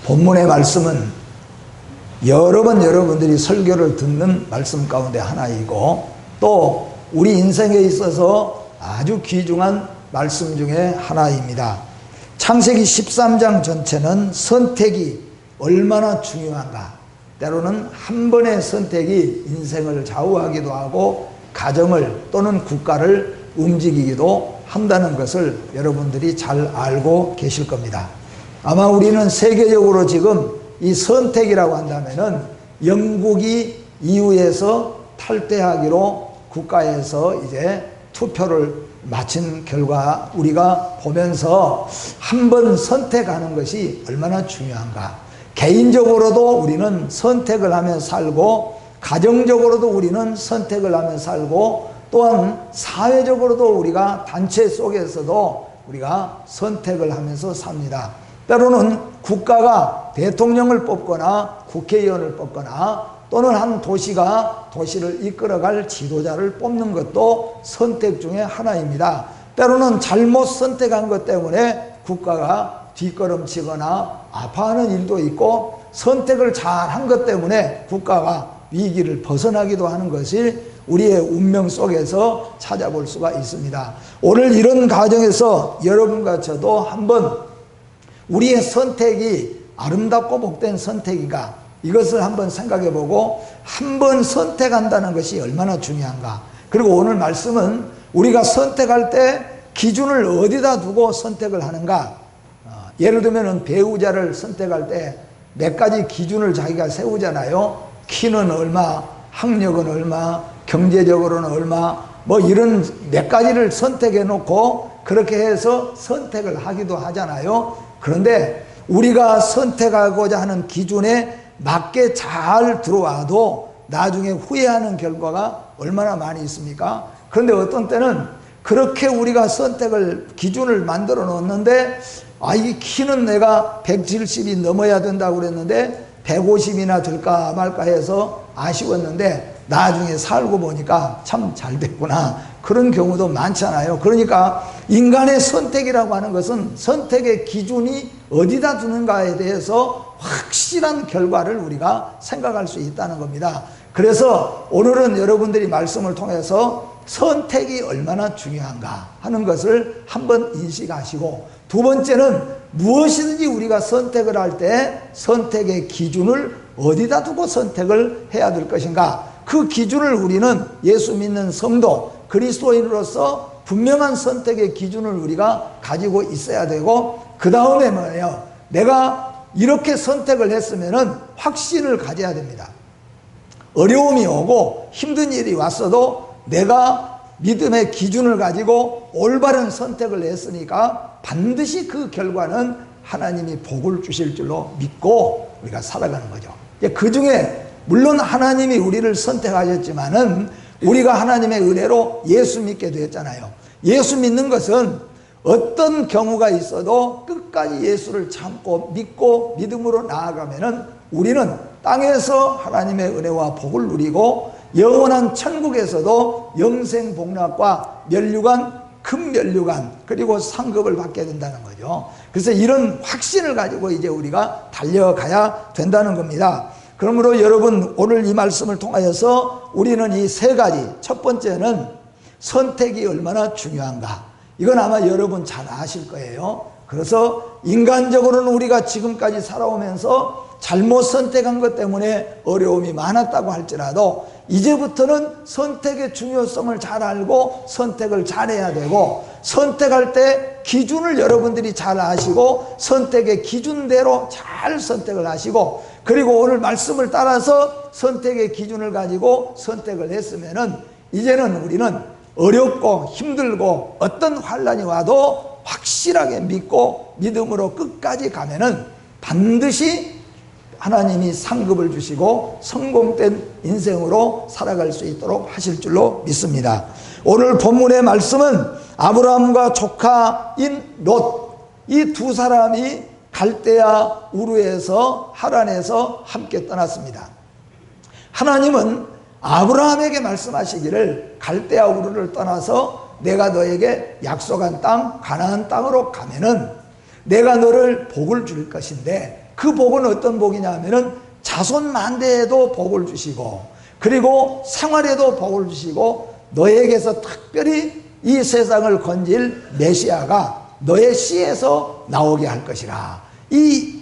본문의 말씀은 여러 번 여러분들이 설교를 듣는 말씀 가운데 하나이고 또 우리 인생에 있어서 아주 귀중한 말씀 중에 하나입니다. 창세기 13장 전체는 선택이 얼마나 중요한가, 때로는 한 번의 선택이 인생을 좌우하기도 하고 가정을 또는 국가를 움직이기도 한다는 것을 여러분들이 잘 알고 계실 겁니다. 아마 우리는 세계적으로 지금 이 선택이라고 한다면은 영국이 EU에서 탈퇴하기로 국가에서 이제 투표를 마친 결과 우리가 보면서 한 번 선택하는 것이 얼마나 중요한가. 개인적으로도 우리는 선택을 하며 살고 가정적으로도 우리는 선택을 하며 살고 또한 사회적으로도 우리가 단체 속에서도 우리가 선택을 하면서 삽니다. 때로는 국가가 대통령을 뽑거나 국회의원을 뽑거나 또는 한 도시가 도시를 이끌어갈 지도자를 뽑는 것도 선택 중에 하나입니다. 때로는 잘못 선택한 것 때문에 국가가 뒷걸음치거나 아파하는 일도 있고 선택을 잘한 것 때문에 국가가 위기를 벗어나기도 하는 것이 우리의 운명 속에서 찾아볼 수가 있습니다. 오늘 이런 과정에서 여러분과 저도 한번 우리의 선택이 아름답고 복된 선택인가, 이것을 한번 생각해 보고 한번 선택한다는 것이 얼마나 중요한가. 그리고 오늘 말씀은 우리가 선택할 때 기준을 어디다 두고 선택을 하는가. 예를 들면 배우자를 선택할 때 몇 가지 기준을 자기가 세우잖아요. 키는 얼마, 학력은 얼마, 경제적으로는 얼마, 뭐 이런 몇 가지를 선택해 놓고 그렇게 해서 선택을 하기도 하잖아요. 그런데 우리가 선택하고자 하는 기준에 맞게 잘 들어와도 나중에 후회하는 결과가 얼마나 많이 있습니까? 그런데 어떤 때는 그렇게 우리가 선택을 기준을 만들어 놓는데 이 키는 내가 170이 넘어야 된다고 그랬는데 150이나 될까 말까 해서 아쉬웠는데 나중에 살고 보니까 참 잘 됐구나, 그런 경우도 많잖아요. 그러니까 인간의 선택이라고 하는 것은 선택의 기준이 어디다 두는가에 대해서 확실한 결과를 우리가 생각할 수 있다는 겁니다. 그래서 오늘은 여러분들이 말씀을 통해서 선택이 얼마나 중요한가 하는 것을 한번 인식하시고, 두 번째는 무엇이든지 우리가 선택을 할 때 선택의 기준을 어디다 두고 선택을 해야 될 것인가, 그 기준을 우리는 예수 믿는 성도 그리스도인으로서 분명한 선택의 기준을 우리가 가지고 있어야 되고, 그 다음에 뭐예요? 내가 이렇게 선택을 했으면은 확신을 가져야 됩니다. 어려움이 오고 힘든 일이 왔어도 내가 믿음의 기준을 가지고 올바른 선택을 했으니까 반드시 그 결과는 하나님이 복을 주실 줄로 믿고 우리가 살아가는 거죠. 그 중에 물론 하나님이 우리를 선택하셨지만은 우리가 하나님의 은혜로 예수 믿게 되었잖아요. 예수 믿는 것은 어떤 경우가 있어도 끝까지 예수를 참고 믿고 믿음으로 나아가면은 우리는 땅에서 하나님의 은혜와 복을 누리고 영원한 천국에서도 영생 복락과 면류관, 금면류관, 그리고 상급을 받게 된다는 거죠. 그래서 이런 확신을 가지고 이제 우리가 달려가야 된다는 겁니다. 그러므로 여러분, 오늘 이 말씀을 통하여서 우리는 이 세 가지, 첫 번째는 선택이 얼마나 중요한가, 이건 아마 여러분 잘 아실 거예요. 그래서 인간적으로는 우리가 지금까지 살아오면서 잘못 선택한 것 때문에 어려움이 많았다고 할지라도 이제부터는 선택의 중요성을 잘 알고 선택을 잘해야 되고, 선택할 때 기준을 여러분들이 잘 아시고 선택의 기준대로 잘 선택을 하시고, 그리고 오늘 말씀을 따라서 선택의 기준을 가지고 선택을 했으면은 이제는 우리는 어렵고 힘들고 어떤 환난이 와도 확실하게 믿고 믿음으로 끝까지 가면은 반드시 하나님이 상급을 주시고 성공된 인생으로 살아갈 수 있도록 하실 줄로 믿습니다. 오늘 본문의 말씀은 아브라함과 조카인 롯, 이 두 사람이 갈대아 우르에서 하란에서 함께 떠났습니다. 하나님은 아브라함에게 말씀하시기를 갈대아 우르를 떠나서 내가 너에게 약속한 땅 가나안 땅으로 가면은 내가 너를 복을 줄 것인데 그 복은 어떤 복이냐면은 자손 만대에도 복을 주시고, 그리고 생활에도 복을 주시고, 너에게서 특별히 이 세상을 건질 메시아가 너의 씨에서 나오게 할 것이라. 이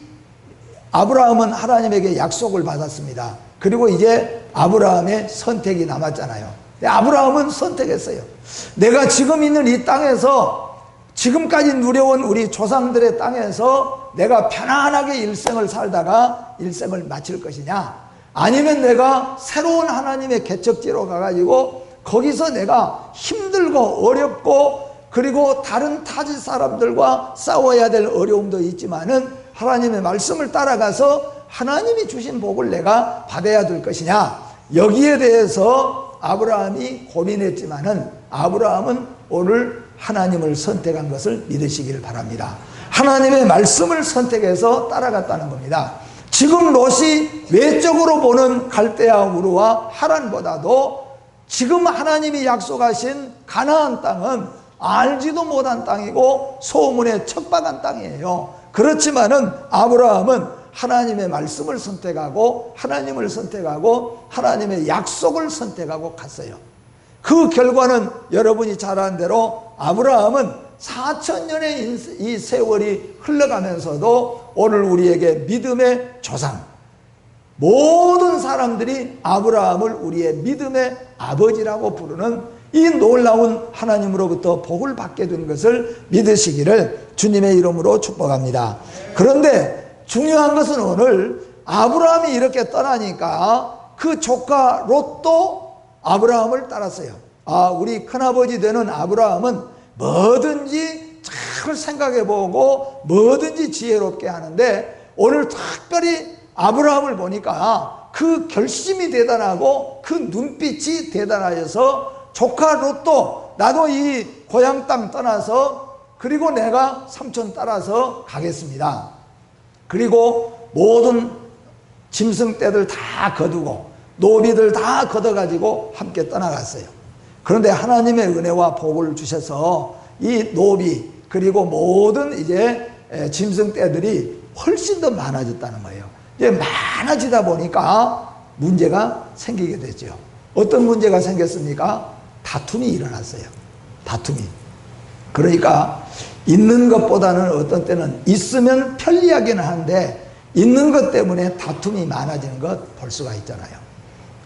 아브라함은 하나님에게 약속을 받았습니다. 그리고 이제 아브라함의 선택이 남았잖아요. 아브라함은 선택했어요. 내가 지금 있는 이 땅에서, 지금까지 누려온 우리 조상들의 땅에서 내가 편안하게 일생을 살다가 일생을 마칠 것이냐, 아니면 내가 새로운 하나님의 개척지로 가가지고 거기서 내가 힘들고 어렵고, 그리고 다른 타지 사람들과 싸워야 될 어려움도 있지만은 하나님의 말씀을 따라가서 하나님이 주신 복을 내가 받아야 될 것이냐, 여기에 대해서 아브라함이 고민했지만은 아브라함은 오늘 하나님을 선택한 것을 믿으시길 바랍니다. 하나님의 말씀을 선택해서 따라갔다는 겁니다. 지금 롯이 외적으로 보는 갈대아 우르와 하란보다도 지금 하나님이 약속하신 가나안 땅은 알지도 못한 땅이고 소문에 척박한 땅이에요. 그렇지만은 아브라함은 하나님의 말씀을 선택하고 하나님을 선택하고 하나님의 약속을 선택하고 갔어요. 그 결과는 여러분이 잘 아는 대로 아브라함은 4,000년의 이 세월이 흘러가면서도 오늘 우리에게 믿음의 조상, 모든 사람들이 아브라함을 우리의 믿음의 아버지라고 부르는 이 놀라운 하나님으로부터 복을 받게 된 것을 믿으시기를 주님의 이름으로 축복합니다. 그런데 중요한 것은 오늘 아브라함이 이렇게 떠나니까 그 조카 롯도 아브라함을 따랐어요. 우리 큰아버지 되는 아브라함은 뭐든지 잘 생각해보고 뭐든지 지혜롭게 하는데, 오늘 특별히 아브라함을 보니까 그 결심이 대단하고 그 눈빛이 대단하여서 조카 롯도, 나도 이 고향 땅 떠나서, 그리고 내가 삼촌 따라서 가겠습니다. 그리고 모든 짐승떼들 다 거두고 노비들 다 걷어가지고 함께 떠나갔어요. 그런데 하나님의 은혜와 복을 주셔서 이 노비 그리고 모든 이제 짐승떼들이 훨씬 더 많아졌다는 거예요. 이제 많아지다 보니까 문제가 생기게 됐죠. 어떤 문제가 생겼습니까? 다툼이 일어났어요. 다툼이. 그러니까 있는 것보다는 어떤 때는 있으면 편리하기는 한데 있는 것 때문에 다툼이 많아지는 것 볼 수가 있잖아요.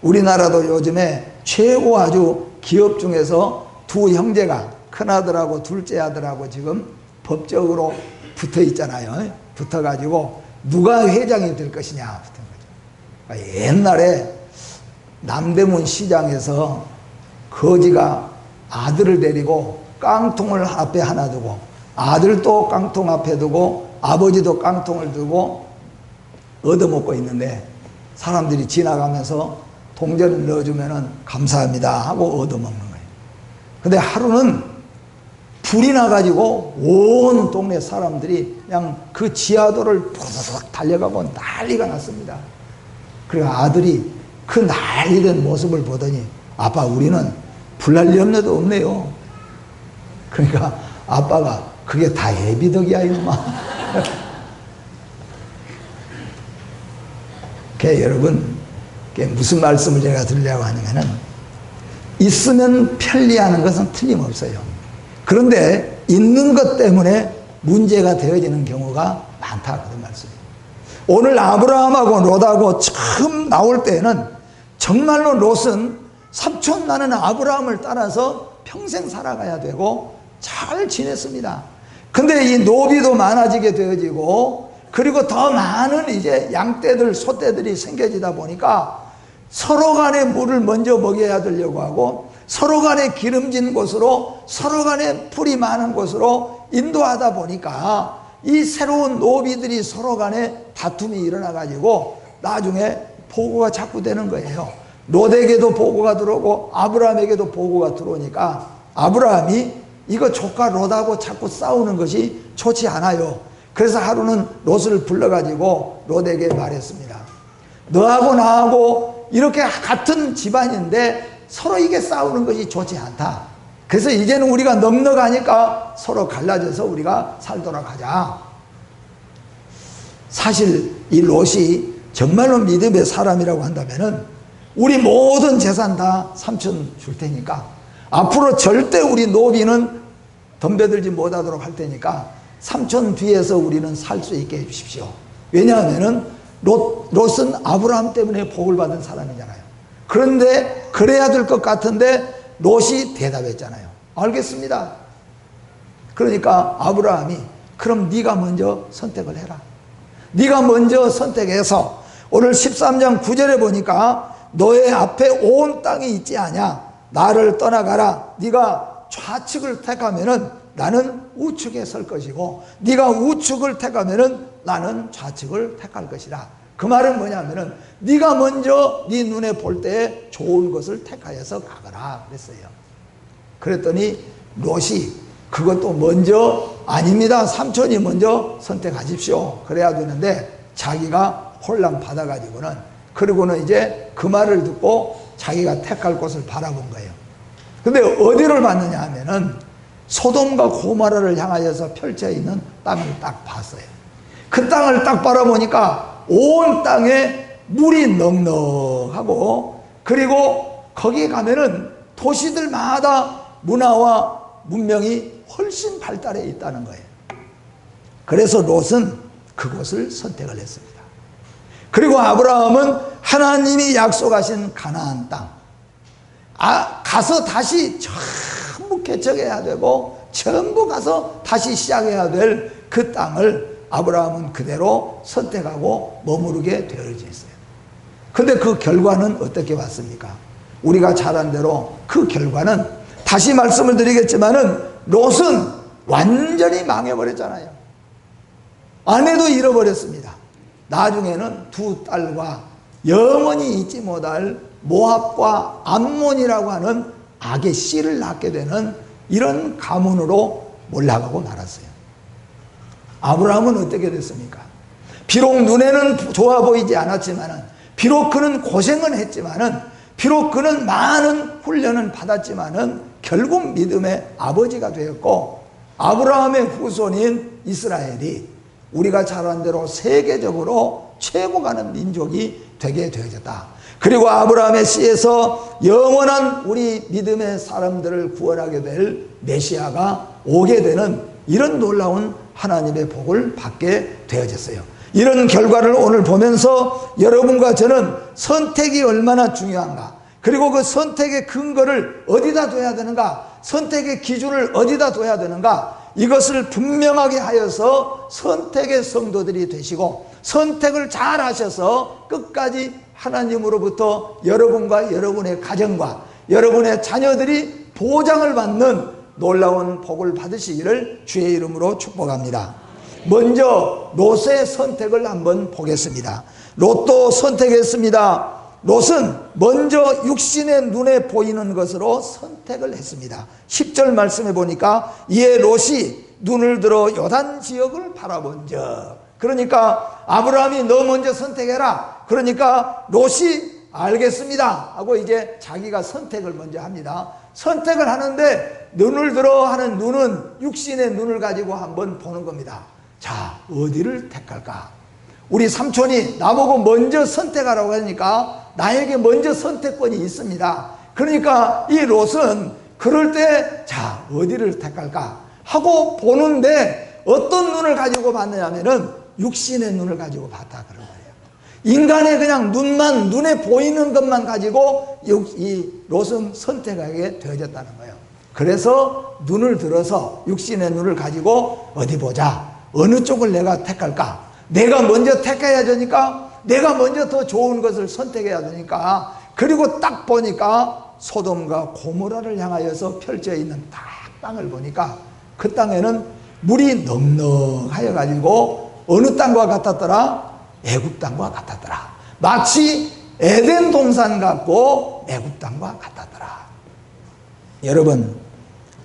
우리나라도 요즘에 최고 아주 기업 중에서 두 형제가, 큰아들하고 둘째 아들하고 지금 법적으로 붙어 있잖아요. 붙어가지고 누가 회장이 될 것이냐 붙은 거죠. 그러니까 옛날에 남대문 시장에서 거지가 아들을 데리고 깡통을 앞에 하나 두고, 아들도 깡통 앞에 두고 아버지도 깡통을 두고 얻어먹고 있는데, 사람들이 지나가면서 동전을 넣어주면 감사합니다 하고 얻어먹는 거예요. 근데 하루는 불이 나가지고 온 동네 사람들이 그냥 그 지하도를 푸르륵 달려가고 난리가 났습니다. 그리고 아들이 그 난리된 모습을 보더니, 아빠 우리는 불날 염려도 없네요. 그러니까 아빠가, 그게 다 애비덕이야 이놈아. 여러분, 무슨 말씀을 제가 드리려고 하냐면은, 있으면 편리하는 것은 틀림없어요. 그런데 있는 것 때문에 문제가 되어지는 경우가 많다, 그런 말씀이에요. 오늘 아브라함하고 롯하고 처음 나올 때는 정말로 롯은 삼촌 나는 아브라함을 따라서 평생 살아가야 되고 잘 지냈습니다. 근데 이 노비도 많아지게 되어지고, 그리고 더 많은 이제 양떼들, 소떼들이 생겨지다 보니까 서로 간에 물을 먼저 먹여야 되려고 하고, 서로 간에 기름진 곳으로, 서로 간에 풀이 많은 곳으로 인도하다 보니까 이 새로운 노비들이 서로 간에 다툼이 일어나 가지고 나중에 보고가 자꾸 되는 거예요. 롯에게도 보고가 들어오고 아브라함에게도 보고가 들어오니까 아브라함이 이거 조카 롯하고 자꾸 싸우는 것이 좋지 않아요. 그래서 하루는 롯을 불러가지고 롯에게 말했습니다. 너하고 나하고 이렇게 같은 집안인데 서로 이게 싸우는 것이 좋지 않다. 그래서 이제는 우리가 넉넉하니까 서로 갈라져서 우리가 살도록 하자. 사실 이 롯이 정말로 믿음의 사람이라고 한다면은 우리 모든 재산 다 삼촌 줄 테니까 앞으로 절대 우리 노비는 덤벼들지 못하도록 할 테니까 삼촌 뒤에서 우리는 살 수 있게 해주십시오. 왜냐하면은 롯은 아브라함 때문에 복을 받은 사람이잖아요. 그런데 그래야 될 것 같은데 롯이 대답했잖아요. 알겠습니다. 그러니까 아브라함이 그럼 네가 먼저 선택을 해라. 네가 먼저 선택해서 오늘 13장 9절에 보니까 너의 앞에 온 땅이 있지 않냐. 나를 떠나가라. 네가 좌측을 택하면은 나는 우측에 설 것이고 네가 우측을 택하면은 나는 좌측을 택할 것이라. 그 말은 뭐냐면은 네가 먼저 네 눈에 볼 때에 좋은 것을 택하여서 가거라 그랬어요. 그랬더니 롯이 그것도 먼저 아닙니다. 삼촌이 먼저 선택하십시오. 그래야 되는데 자기가 혼란 받아가지고는 그러고는 이제 그 말을 듣고 자기가 택할 곳을 바라본 거예요. 근데 어디를 봤느냐 하면은 소돔과 고모라를 향하여서 펼쳐 있는 땅을 딱 봤어요. 그 땅을 딱 바라보니까 온 땅에 물이 넉넉하고 그리고 거기에 가면은 도시들마다 문화와 문명이 훨씬 발달해 있다는 거예요. 그래서 롯은 그곳을 선택을 했습니다. 그리고 아브라함은 하나님이 약속하신 가나안 땅 가서 다시 전부 개척해야 되고 전부 가서 다시 시작해야 될 그 땅을 아브라함은 그대로 선택하고 머무르게 되어져 있어요. 근데 그 결과는 어떻게 왔습니까? 우리가 잘 안 대로 그 결과는 다시 말씀을 드리겠지만은 롯은 완전히 망해버렸잖아요. 아내도 잃어버렸습니다. 나중에는 두 딸과 영원히 잊지 못할 모압과 암몬이라고 하는 악의 씨를 낳게 되는 이런 가문으로 몰락하고 말았어요. 아브라함은 어떻게 됐습니까? 비록 눈에는 좋아 보이지 않았지만은 비록 그는 고생은 했지만은 비록 그는 많은 훈련을 받았지만은 결국 믿음의 아버지가 되었고 아브라함의 후손인 이스라엘이 우리가 잘 아는 대로 세계적으로 최고 가는 민족이 되게 되어졌다. 그리고 아브라함의 씨에서 영원한 우리 믿음의 사람들을 구원하게 될 메시아가 오게 되는 이런 놀라운 하나님의 복을 받게 되어졌어요. 이런 결과를 오늘 보면서 여러분과 저는 선택이 얼마나 중요한가, 그리고 그 선택의 근거를 어디다 둬야 되는가, 선택의 기준을 어디다 둬야 되는가, 이것을 분명하게 하여서 선택의 성도들이 되시고 선택을 잘 하셔서 끝까지 하나님으로부터 여러분과 여러분의 가정과 여러분의 자녀들이 보장을 받는 놀라운 복을 받으시기를 주의 이름으로 축복합니다. 먼저 롯의 선택을 한번 보겠습니다. 롯도 선택했습니다. 롯은 먼저 육신의 눈에 보이는 것으로 선택을 했습니다. 10절 말씀해 보니까 이에 롯이 눈을 들어 요단 지역을 바라본즉, 그러니까 아브라함이 너 먼저 선택해라, 그러니까 롯이 알겠습니다 하고 이제 자기가 선택을 먼저 합니다. 선택을 하는데 눈을 들어 하는 눈은 육신의 눈을 가지고 한번 보는 겁니다. 자, 어디를 택할까? 우리 삼촌이 나보고 먼저 선택하라고 하니까 나에게 먼저 선택권이 있습니다. 그러니까 이 롯은 그럴 때 자, 어디를 택할까 하고 보는데 어떤 눈을 가지고 봤느냐 하면은 육신의 눈을 가지고 봤다 그런 거예요. 인간의 그냥 눈만, 눈에 보이는 것만 가지고 이 롯은 선택하게 되어졌다는 거예요. 그래서 눈을 들어서 육신의 눈을 가지고 어디 보자, 어느 쪽을 내가 택할까, 내가 먼저 택해야 되니까 내가 먼저 더 좋은 것을 선택해야 되니까, 그리고 딱 보니까 소돔과 고모라를 향하여서 펼쳐 있는 딱 땅을 보니까 그 땅에는 물이 넉넉하여 가지고 어느 땅과 같았더라? 애굽 땅과 같았더라. 마치 에덴 동산 같고 애굽 땅과 같았더라. 여러분,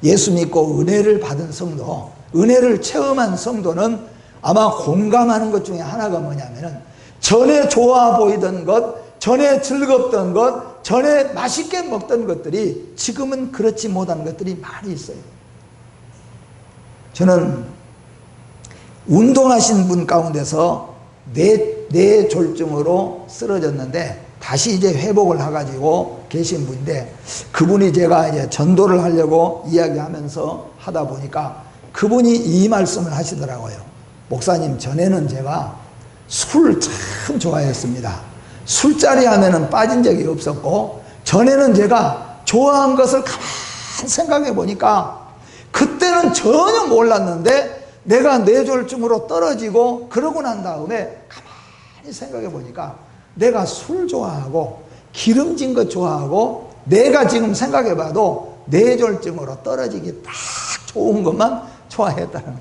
예수 믿고 은혜를 받은 성도, 은혜를 체험한 성도는 아마 공감하는 것 중에 하나가 뭐냐면은 전에 좋아 보이던 것, 전에 즐겁던 것, 전에 맛있게 먹던 것들이 지금은 그렇지 못한 것들이 많이 있어요. 저는 운동하신 분 가운데서 뇌졸중으로 쓰러졌는데 다시 이제 회복을 해가지고 계신 분인데, 그분이 제가 이제 전도를 하려고 이야기하면서 하다 보니까 그분이 이 말씀을 하시더라고요. 목사님, 전에는 제가 술 참 좋아했습니다. 술자리 하면은 빠진 적이 없었고, 전에는 제가 좋아한 것을 가만히 생각해 보니까 그때는 전혀 몰랐는데 내가 뇌졸중으로 떨어지고 그러고 난 다음에 가만히 생각해 보니까 내가 술 좋아하고 기름진 것 좋아하고 내가 지금 생각해 봐도 뇌졸중으로 떨어지기 딱 좋은 것만 좋아했다는 거예요.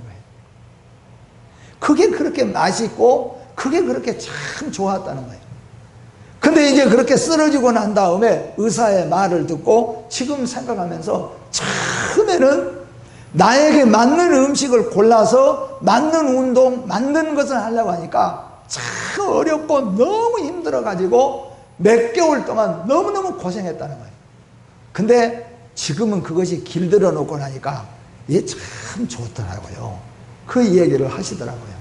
그게 그렇게 맛있고 그게 그렇게 참 좋았다는 거예요. 근데 이제 그렇게 쓰러지고 난 다음에 의사의 말을 듣고 지금 생각하면서 처음에는 나에게 맞는 음식을 골라서 맞는 운동, 맞는 것을 하려고 하니까 참 어렵고 너무 힘들어가지고 몇 개월 동안 너무너무 고생했다는 거예요. 근데 지금은 그것이 길들여 놓고 나니까 이게 참 좋더라고요. 그 얘기를 하시더라고요.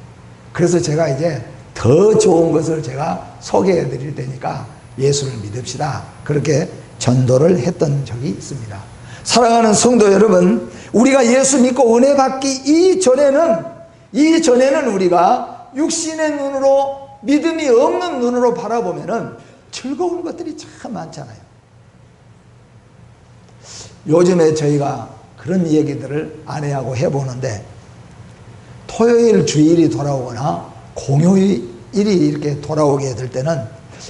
그래서 제가 이제 더 좋은 것을 제가 소개해 드릴 테니까 예수를 믿읍시다, 그렇게 전도를 했던 적이 있습니다. 사랑하는 성도 여러분, 우리가 예수 믿고 은혜 받기 이전에는 우리가 육신의 눈으로, 믿음이 없는 눈으로 바라보면은 즐거운 것들이 참 많잖아요. 요즘에 저희가 그런 얘기들을 아내하고 해보는데, 토요일 주일이 돌아오거나 공휴일이 이렇게 돌아오게 될 때는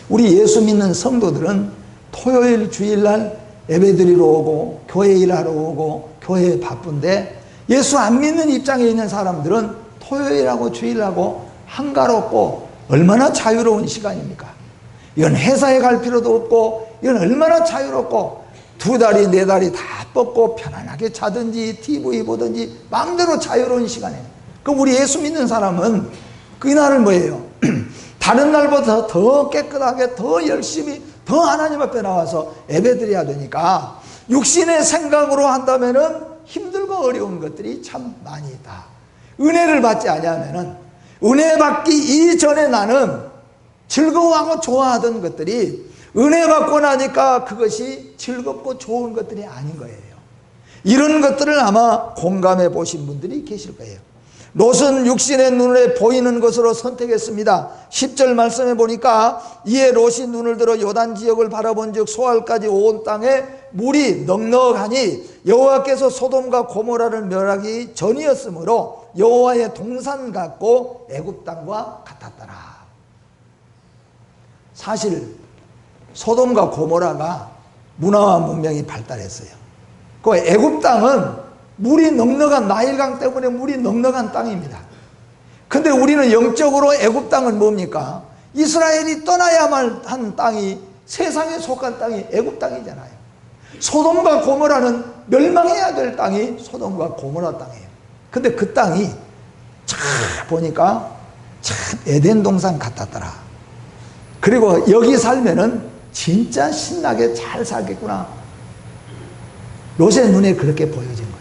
우리 예수 믿는 성도들은 토요일 주일날 예배드리러 오고 교회 일하러 오고 교회에 바쁜데, 예수 안 믿는 입장에 있는 사람들은 토요일하고 주일하고 한가롭고 얼마나 자유로운 시간입니까? 이건 회사에 갈 필요도 없고, 이건 얼마나 자유롭고, 2다리 4다리 다 뻗고 편안하게 자든지 TV 보든지 마음대로 자유로운 시간이에요. 그럼 우리 예수 믿는 사람은 그날을 뭐예요? 다른 날보다 더 깨끗하게, 더 열심히, 더 하나님 앞에 나와서 예배드려야 되니까 육신의 생각으로 한다면은 힘들고 어려운 것들이 참 많이 있다. 은혜를 받지 아니하면은, 은혜 받기 이전에 나는 즐거워하고 좋아하던 것들이 은혜 받고 나니까 그것이 즐겁고 좋은 것들이 아닌 거예요. 이런 것들을 아마 공감해 보신 분들이 계실 거예요. 롯은 육신의 눈에 보이는 것으로 선택했습니다. 10절 말씀해 보니까, 이에 롯이 눈을 들어 요단 지역을 바라본즉 소알까지 온 땅에 물이 넉넉하니 여호와께서 소돔과 고모라를 멸하기 전이었으므로 여호와의 동산 같고 애굽 땅과 같았더라. 사실 소돔과 고모라가 문화와 문명이 발달했어요. 그 애굽 땅은 물이 넉넉한, 나일강 때문에 물이 넉넉한 땅입니다. 근데 우리는 영적으로 애굽 땅은 뭡니까? 이스라엘이 떠나야만 한 땅이, 세상에 속한 땅이 애굽 땅이잖아요. 소돔과 고모라는 멸망해야 될 땅이 소돔과 고모라 땅이에요. 근데 그 땅이 참 보니까 참 에덴 동산 같았더라. 그리고 여기 살면은 진짜 신나게 잘 살겠구나. 롯의 눈에 그렇게 보여진 거예요.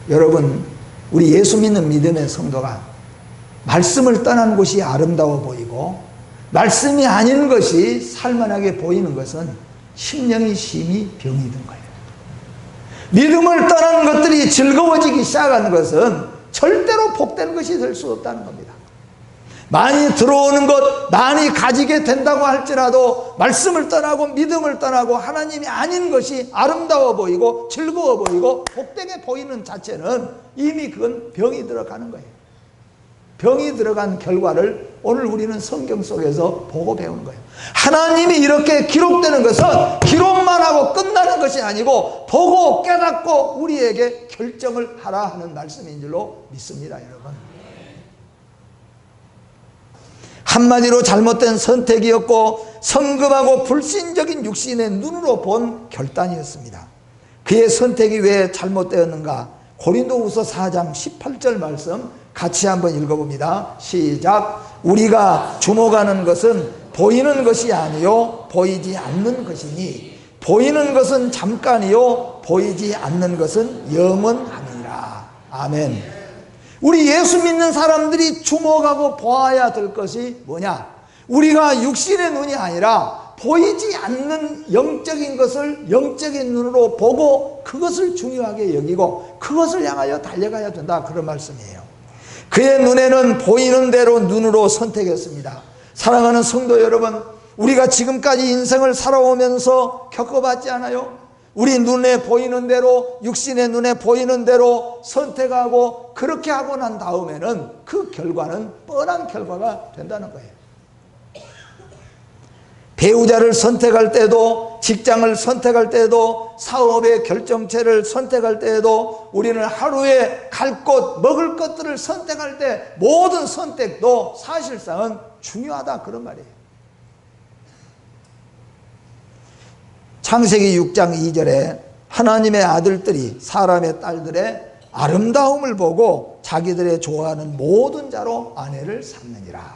여러분, 우리 예수 믿는 믿음의 성도가 말씀을 떠난 곳이 아름다워 보이고 말씀이 아닌 것이 살만하게 보이는 것은 심령이 심히 병이 든 거예요. 믿음을 떠난 것들이 즐거워지기 시작한 것은 절대로 복된 것이 될 수 없다는 겁니다. 많이 들어오는 것, 많이 가지게 된다고 할지라도 말씀을 떠나고 믿음을 떠나고 하나님이 아닌 것이 아름다워 보이고 즐거워 보이고 복되게 보이는 자체는 이미 그건 병이 들어가는 거예요. 병이 들어간 결과를 오늘 우리는 성경 속에서 보고 배운 거예요. 하나님이 이렇게 기록되는 것은 기록만 하고 끝나는 것이 아니고 보고 깨닫고 우리에게 결정을 하라 하는 말씀인 줄로 믿습니다, 여러분. 한마디로 잘못된 선택이었고 성급하고 불신적인 육신의 눈으로 본 결단이었습니다. 그의 선택이 왜 잘못되었는가? 고린도후서 4장 18절 말씀 같이 한번 읽어봅니다. 시작. 우리가 주목하는 것은 보이는 것이 아니요 보이지 않는 것이니 보이는 것은 잠깐이요 보이지 않는 것은 영원하니라. 아멘. 우리 예수 믿는 사람들이 주목하고 보아야 될 것이 뭐냐? 우리가 육신의 눈이 아니라 보이지 않는 영적인 것을 영적인 눈으로 보고 그것을 중요하게 여기고 그것을 향하여 달려가야 된다, 그런 말씀이에요. 그의 눈에는 보이는 대로 눈으로 선택했습니다. 사랑하는 성도 여러분, 우리가 지금까지 인생을 살아오면서 겪어봤지 않아요? 우리 눈에 보이는 대로, 육신의 눈에 보이는 대로 선택하고 그렇게 하고 난 다음에는 그 결과는 뻔한 결과가 된다는 거예요. 배우자를 선택할 때도, 직장을 선택할 때도, 사업의 결정체를 선택할 때에도, 우리는 하루에 갈 곳, 먹을 것들을 선택할 때 모든 선택도 사실상은 중요하다, 그런 말이에요. 창세기 6장 2절에 하나님의 아들들이 사람의 딸들의 아름다움을 보고 자기들의 좋아하는 모든 자로 아내를 삼느니라.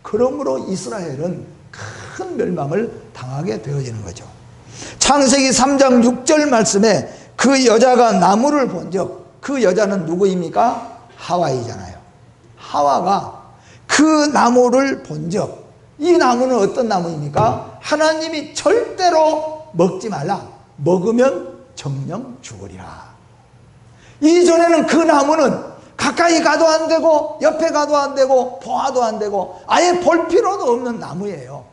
그러므로 이스라엘은 큰 멸망을 당하게 되어지는 거죠. 창세기 3장 6절 말씀에 그 여자가 나무를 본즉, 그 여자는 누구입니까? 하와이잖아요. 하와가 그 나무를 본즉, 이 나무는 어떤 나무입니까? 하나님이 절대로 먹지 말라, 먹으면 정령 죽으리라. 이전에는 그 나무는 가까이 가도 안 되고 옆에 가도 안 되고 보아도 안 되고 아예 볼 필요도 없는 나무예요.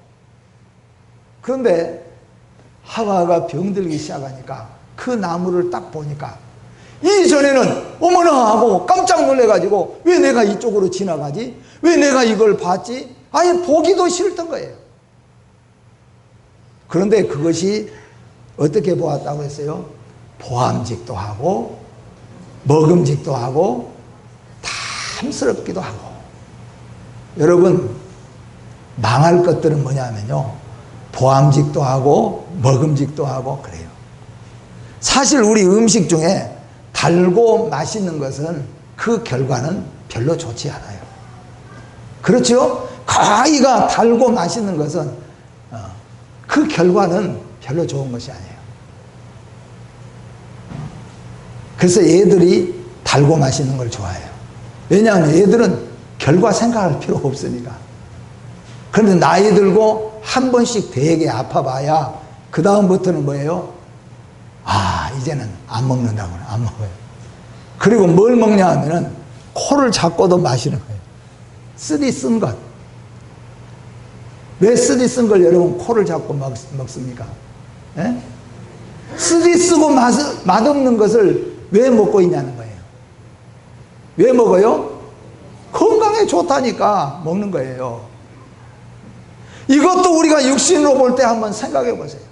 그런데 하와가 병들기 시작하니까 그 나무를 딱 보니까, 이전에는 어머나 하고 깜짝 놀래가지고 왜 내가 이쪽으로 지나가지? 왜 내가 이걸 봤지? 아예 보기도 싫던 거예요. 그런데 그것이 어떻게 보았다고 했어요? 보암직도 하고 먹음직도 하고 탐스럽기도 하고. 여러분, 망할 것들은 뭐냐면요, 보암직도 하고 먹음직도 하고 그래요. 사실 우리 음식 중에 달고 맛있는 것은 그 결과는 별로 좋지 않아요. 그렇죠? 가위가 달고 맛있는 것은 그 결과는 별로 좋은 것이 아니에요. 그래서 얘들이 달고 맛있는 걸 좋아해요. 왜냐하면 얘들은 결과 생각할 필요가 없으니까. 그런데 나이 들고 한 번씩 되게 아파봐야 그 다음부터는 뭐예요? 아, 이제는 안 먹는다고는 안 먹어요. 그리고 뭘 먹냐 하면은 코를 잡고도 마시는 거예요. 쓰디 쓴 것. 왜 쓰디 쓴 걸 여러분 코를 잡고 먹습니까? 예? 쓰디 쓰고 맛없는 것을 왜 먹고 있냐는 거예요. 왜 먹어요? 건강에 좋다니까 먹는 거예요. 이것도 우리가 육신으로 볼 때 한번 생각해 보세요.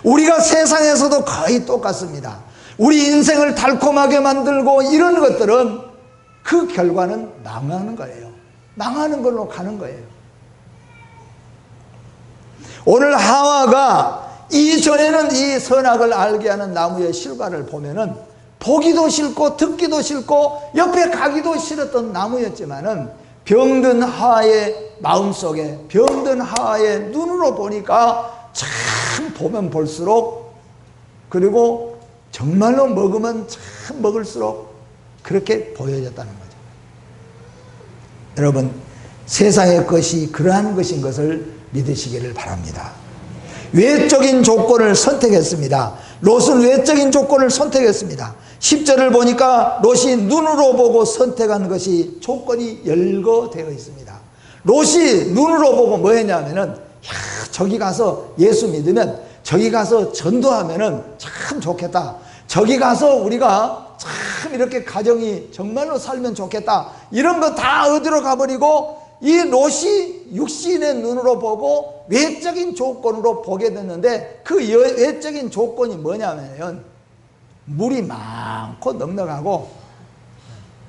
우리가 세상에서도 거의 똑같습니다. 우리 인생을 달콤하게 만들고 이런 것들은 그 결과는 망하는 거예요. 망하는 걸로 가는 거예요. 오늘 하와가 이전에는 이 선악을 알게 하는 나무의 실과를 보면은 보기도 싫고 듣기도 싫고 옆에 가기도 싫었던 나무였지만은 병든 하와의 마음속에, 병든 하와의 눈으로 보니까 참 보면 볼수록, 그리고 정말로 먹으면 참 먹을수록 그렇게 보여졌다는 거죠. 여러분, 세상의 것이 그러한 것인 것을 믿으시기를 바랍니다. 외적인 조건을 선택했습니다. 롯은 외적인 조건을 선택했습니다. 10절을 보니까 롯이 눈으로 보고 선택한 것이 조건이 열거되어 있습니다. 롯이 눈으로 보고 뭐 했냐면은, 저기 가서 예수 믿으면, 저기 가서 전도하면은 참 좋겠다. 저기 가서 우리가 참 이렇게 가정이 정말로 살면 좋겠다. 이런 거 다 어디로 가버리고 이 롯이 육신의 눈으로 보고 외적인 조건으로 보게 됐는데, 그 외적인 조건이 뭐냐면 물이 많고 넉넉하고,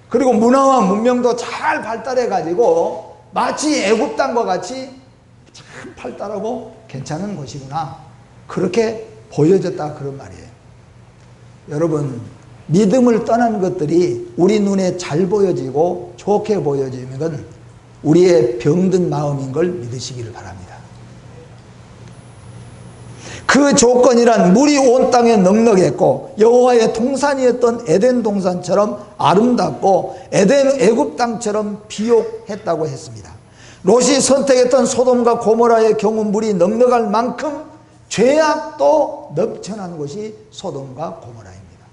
그리고 문화와 문명도 잘 발달해 가지고 마치 애굽 땅과 같이 참 발달하고 괜찮은 곳이구나, 그렇게 보여졌다, 그런 말이에요. 여러분, 믿음을 떠난 것들이 우리 눈에 잘 보여지고 좋게 보여지는 건 우리의 병든 마음인 걸 믿으시기를 바랍니다. 그 조건이란 물이 온 땅에 넉넉했고 여호와의 동산이었던 에덴 동산처럼 아름답고 애굽 땅처럼 비옥했다고 했습니다. 롯이 선택했던 소돔과 고모라의 경우 물이 넉넉할 만큼 죄악도 넘쳐난 곳이 소돔과 고모라입니다.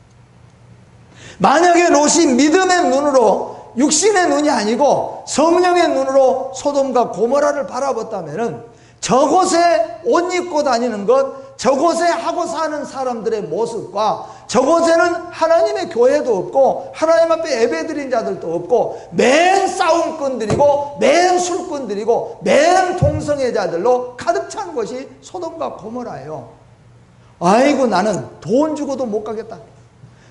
만약에 롯이 믿음의 눈으로, 육신의 눈이 아니고 성령의 눈으로 소돔과 고모라를 바라봤다면 저곳에 옷 입고 다니는 것, 저곳에 하고 사는 사람들의 모습과 저곳에는 하나님의 교회도 없고 하나님 앞에 예배드린 자들도 없고 맨 싸움꾼들이고 맨 술꾼들이고 맨 동성애자들로 가득 찬 곳이 소돔과 고모라예요. 아이고, 나는 돈 주고도 못 가겠다.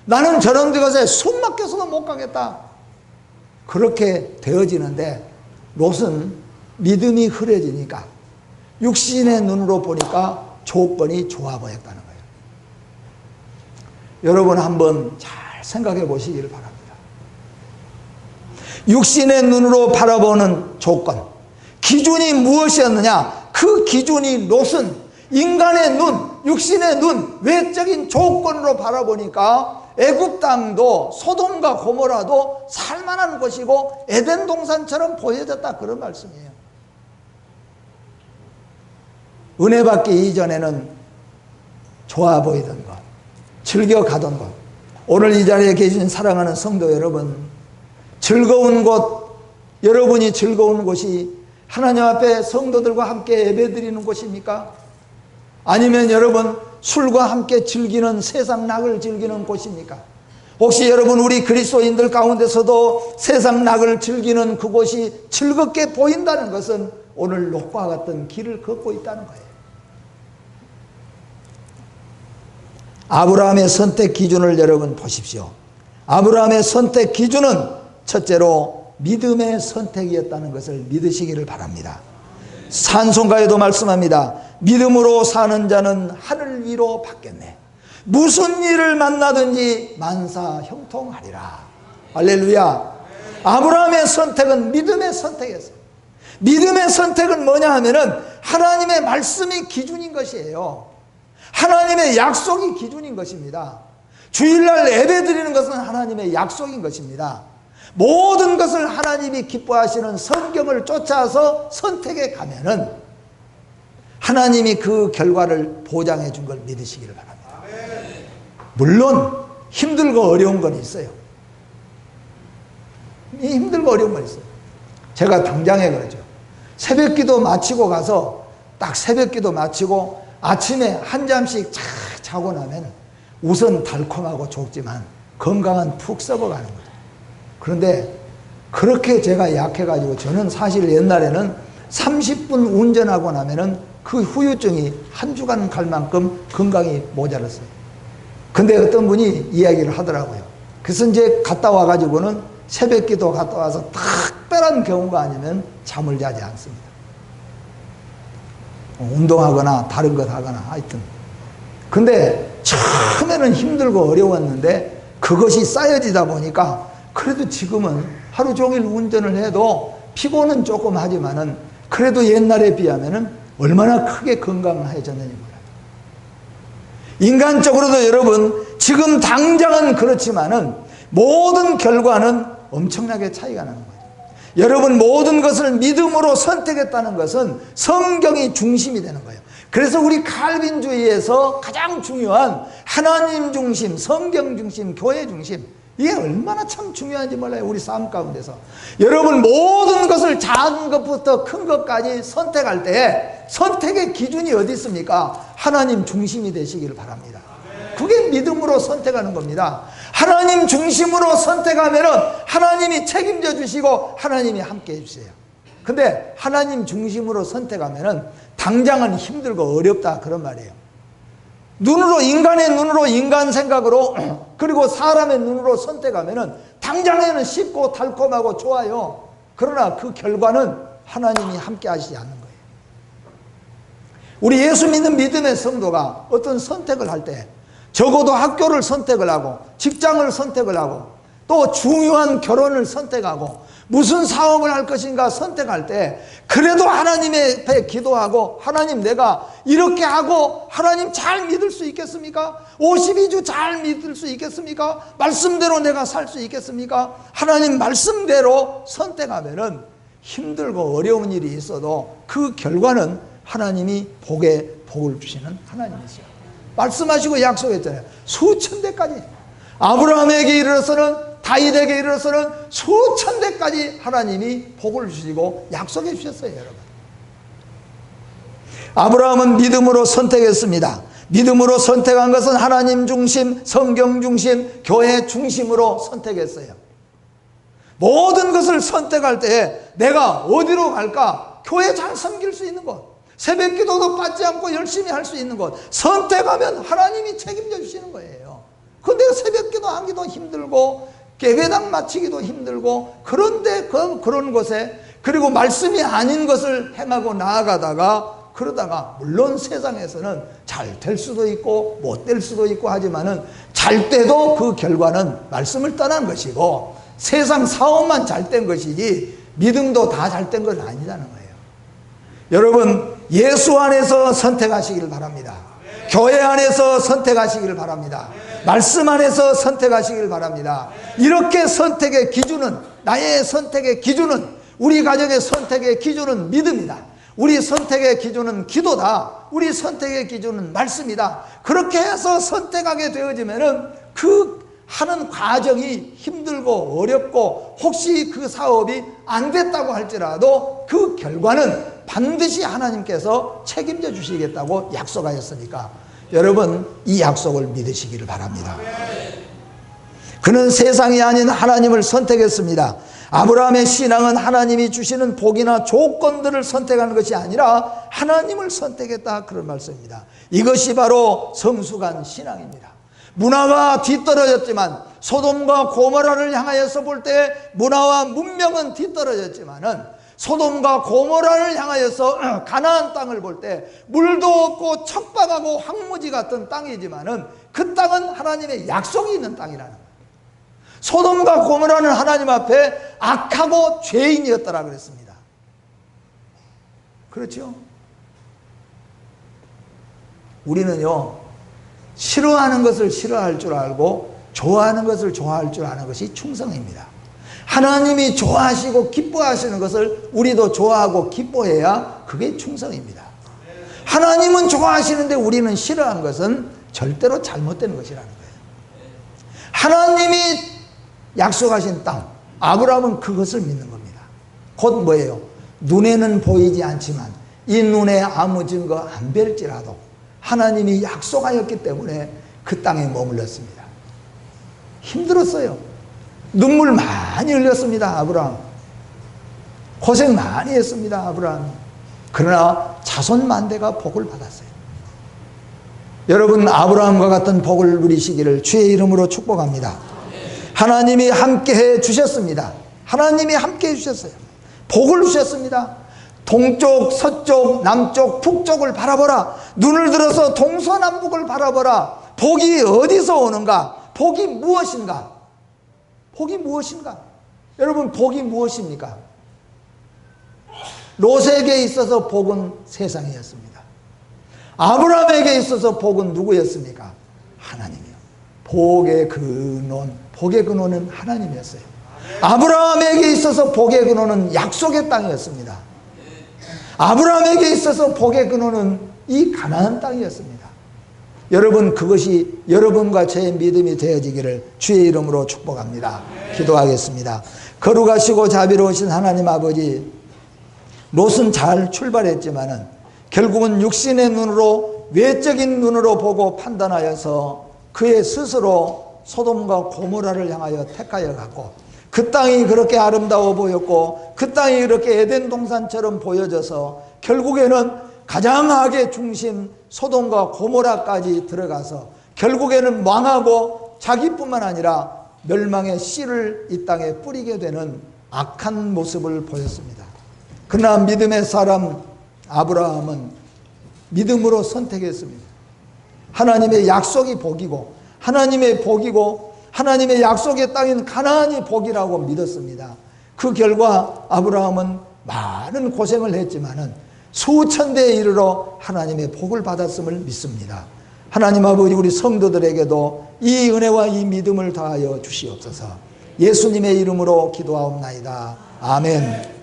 나는 저런 곳에 숨 막혀서도 못 가겠다. 그렇게 되어지는데 롯은 믿음이 흐려지니까 육신의 눈으로 보니까 조건이 좋아 보였다는 거예요. 여러분 한번 잘 생각해 보시기를 바랍니다. 육신의 눈으로 바라보는 조건, 기준이 무엇이었느냐? 그 기준이 롯은 인간의 눈, 육신의 눈, 외적인 조건으로 바라보니까 애굽 땅도 소돔과 고모라도 살만한 곳이고 에덴 동산처럼 보여졌다, 그런 말씀이에요. 은혜 받기 이전에는 좋아 보이던 것, 즐겨 가던 것, 오늘 이 자리에 계신 사랑하는 성도 여러분, 즐거운 곳, 여러분이 즐거운 곳이 하나님 앞에 성도들과 함께 예배드리는 곳입니까? 아니면 여러분 술과 함께 즐기는 세상 낙을 즐기는 곳입니까? 혹시 여러분 우리 그리스도인들 가운데서도 세상 낙을 즐기는 그곳이 즐겁게 보인다는 것은 오늘 롯과 같은 길을 걷고 있다는 거예요. 아브라함의 선택 기준을 여러분 보십시오. 아브라함의 선택 기준은 첫째로 믿음의 선택이었다는 것을 믿으시기를 바랍니다. 산송가에도 말씀합니다. 믿음으로 사는 자는 하늘 위로 받겠네. 무슨 일을 만나든지 만사 형통하리라. 할렐루야. 아브라함의 선택은 믿음의 선택이었어요. 믿음의 선택은 뭐냐 하면은 하나님의 말씀이 기준인 것이에요. 하나님의 약속이 기준인 것입니다. 주일날 예배드리는 것은 하나님의 약속인 것입니다. 모든 것을 하나님이 기뻐하시는 성경을 쫓아서 선택해 가면은 하나님이 그 결과를 보장해 준 걸 믿으시기를 바랍니다. 물론 힘들고 어려운 건 있어요. 힘들고 어려운 건 있어요. 제가 당장에 그러죠. 새벽기도 마치고 가서 딱 새벽기도 마치고 아침에 한 잠씩 착 자고 나면 우선 달콤하고 좋지만 건강은 푹 썩어가는 거죠. 그런데 그렇게 제가 약해가지고 저는 사실 옛날에는 30분 운전하고 나면은 그 후유증이 한 주간 갈 만큼 건강이 모자랐어요. 근데 어떤 분이 이야기를 하더라고요. 그래서 이제 갔다 와가지고는 새벽기도 갔다 와서 특별한 경우가 아니면 잠을 자지 않습니다. 운동하거나 다른 것 하거나 하여튼. 근데 처음에는 힘들고 어려웠는데 그것이 쌓여지다 보니까 그래도 지금은 하루 종일 운전을 해도 피곤은 조금 하지만은 그래도 옛날에 비하면은 얼마나 크게 건강해졌는지 몰라요. 인간적으로도 여러분 지금 당장은 그렇지만은 모든 결과는 엄청나게 차이가 나는 거예요. 여러분 모든 것을 믿음으로 선택했다는 것은 성경이 중심이 되는 거예요. 그래서 우리 칼빈주의에서 가장 중요한 하나님 중심, 성경 중심, 교회 중심, 이게 얼마나 참 중요한지 몰라요. 우리 삶 가운데서 여러분 모든 것을 작은 것부터 큰 것까지 선택할 때 선택의 기준이 어디 있습니까? 하나님 중심이 되시기를 바랍니다. 그게 믿음으로 선택하는 겁니다. 하나님 중심으로 선택하면 하나님이 책임져 주시고 하나님이 함께 해주세요. 근데 하나님 중심으로 선택하면 당장은 힘들고 어렵다, 그런 말이에요. 눈으로, 인간의 눈으로, 인간 생각으로, 그리고 사람의 눈으로 선택하면 당장에는 쉽고 달콤하고 좋아요. 그러나 그 결과는 하나님이 함께 하시지 않는 거예요. 우리 예수 믿는 믿음의 성도가 어떤 선택을 할 때 적어도 학교를 선택을 하고 직장을 선택을 하고 또 중요한 결혼을 선택하고 무슨 사업을 할 것인가 선택할 때 그래도 하나님 앞에 기도하고 하나님 내가 이렇게 하고 하나님 잘 믿을 수 있겠습니까? 52주 잘 믿을 수 있겠습니까? 말씀대로 내가 살 수 있겠습니까? 하나님 말씀대로 선택하면은 힘들고 어려운 일이 있어도 그 결과는 하나님이 복을 주시는 하나님이시죠. 말씀하시고 약속했잖아요. 수천 대까지 아브라함에게 이르러서는 다윗에게 이르러서는 수천 대까지 하나님이 복을 주시고 약속해 주셨어요. 여러분, 아브라함은 믿음으로 선택했습니다. 믿음으로 선택한 것은 하나님 중심, 성경 중심, 교회 중심으로 선택했어요. 모든 것을 선택할 때 내가 어디로 갈까? 교회 잘 섬길 수 있는 곳, 새벽 기도도 빠지지 않고 열심히 할 수 있는 곳 선택하면 하나님이 책임져 주시는 거예요. 근데 새벽 기도 하기도 힘들고 예배당 마치기도 힘들고 그런데 그런 곳에 그리고 말씀이 아닌 것을 행하고 나아가다가 그러다가 물론 세상에서는 잘 될 수도 있고 못 될 수도 있고 하지만은 잘 때도 그 결과는 말씀을 떠난 것이고 세상 사업만 잘 된 것이지 믿음도 다 잘 된 건 아니라는 거예요. 여러분, 예수 안에서 선택하시길 바랍니다. 교회 안에서 선택하시길 바랍니다. 말씀 안에서 선택하시길 바랍니다. 이렇게 선택의 기준은, 나의 선택의 기준은, 우리 가정의 선택의 기준은 믿음이다. 우리 선택의 기준은 기도다. 우리 선택의 기준은 말씀이다. 그렇게 해서 선택하게 되어지면은 그 하는 과정이 힘들고 어렵고 혹시 그 사업이 안 됐다고 할지라도 그 결과는 반드시 하나님께서 책임져 주시겠다고 약속하셨으니까 여러분, 이 약속을 믿으시기를 바랍니다. 그는 세상이 아닌 하나님을 선택했습니다. 아브라함의 신앙은 하나님이 주시는 복이나 조건들을 선택하는 것이 아니라 하나님을 선택했다, 그런 말씀입니다. 이것이 바로 성숙한 신앙입니다. 문화가 뒤떨어졌지만, 소돔과 고모라를 향하여서 볼 때 문화와 문명은 뒤떨어졌지만은 소돔과 고모라를 향하여서 가나안 땅을 볼 때 물도 없고 척박하고 황무지 같은 땅이지만은 그 땅은 하나님의 약속이 있는 땅이라는 거예요. 소돔과 고모라는 하나님 앞에 악하고 죄인이었다라 그랬습니다. 그렇죠? 우리는요, 싫어하는 것을 싫어할 줄 알고 좋아하는 것을 좋아할 줄 아는 것이 충성입니다. 하나님이 좋아하시고 기뻐하시는 것을 우리도 좋아하고 기뻐해야 그게 충성입니다. 하나님은 좋아하시는데 우리는 싫어하는 것은 절대로 잘못된 것이라는 거예요. 하나님이 약속하신 땅, 아브라함은 그것을 믿는 겁니다. 곧 뭐예요? 눈에는 보이지 않지만 이 눈에 아무 증거 안 뵐지라도 하나님이 약속하였기 때문에 그 땅에 머물렀습니다. 힘들었어요. 눈물 많이 흘렸습니다. 아브라함 고생 많이 했습니다. 아브라함. 그러나 자손 만대가 복을 받았어요. 여러분, 아브라함과 같은 복을 누리시기를 주의 이름으로 축복합니다. 하나님이 함께해 주셨습니다. 하나님이 함께해 주셨어요. 복을 주셨습니다. 동쪽, 서쪽, 남쪽, 북쪽을 바라보라. 눈을 들어서 동서남북을 바라보라. 복이 어디서 오는가? 복이 무엇인가? 복이 무엇인가? 여러분, 복이 무엇입니까? 롯에게 있어서 복은 세상이었습니다. 아브라함에게 있어서 복은 누구였습니까? 하나님이요. 복의 근원은 하나님이었어요. 아브라함에게 있어서 복의 근원은 약속의 땅이었습니다. 아브라함에게 있어서 복의 근원은 이 가나안 땅이었습니다. 여러분, 그것이 여러분과 제 믿음이 되어지기를 주의 이름으로 축복합니다. 기도하겠습니다. 거룩하시고 자비로우신 하나님 아버지, 롯은 잘 출발했지만은 결국은 육신의 눈으로, 외적인 눈으로 보고 판단하여서 그의 스스로 소돔과 고모라를 향하여 택하여 갔고, 그 땅이 그렇게 아름다워 보였고 그 땅이 그렇게 에덴 동산처럼 보여져서 결국에는 가장 악의 중심 소돔과 고모라까지 들어가서 결국에는 망하고 자기뿐만 아니라 멸망의 씨를 이 땅에 뿌리게 되는 악한 모습을 보였습니다. 그러나 믿음의 사람 아브라함은 믿음으로 선택했습니다. 하나님의 약속이 복이고 하나님의 복이고 하나님의 약속의 땅인 가나안이 복이라고 믿었습니다. 그 결과 아브라함은 많은 고생을 했지만은 수천 대에 이르러 하나님의 복을 받았음을 믿습니다. 하나님 아버지, 우리 성도들에게도 이 은혜와 이 믿음을 다하여 주시옵소서. 예수님의 이름으로 기도하옵나이다. 아멘.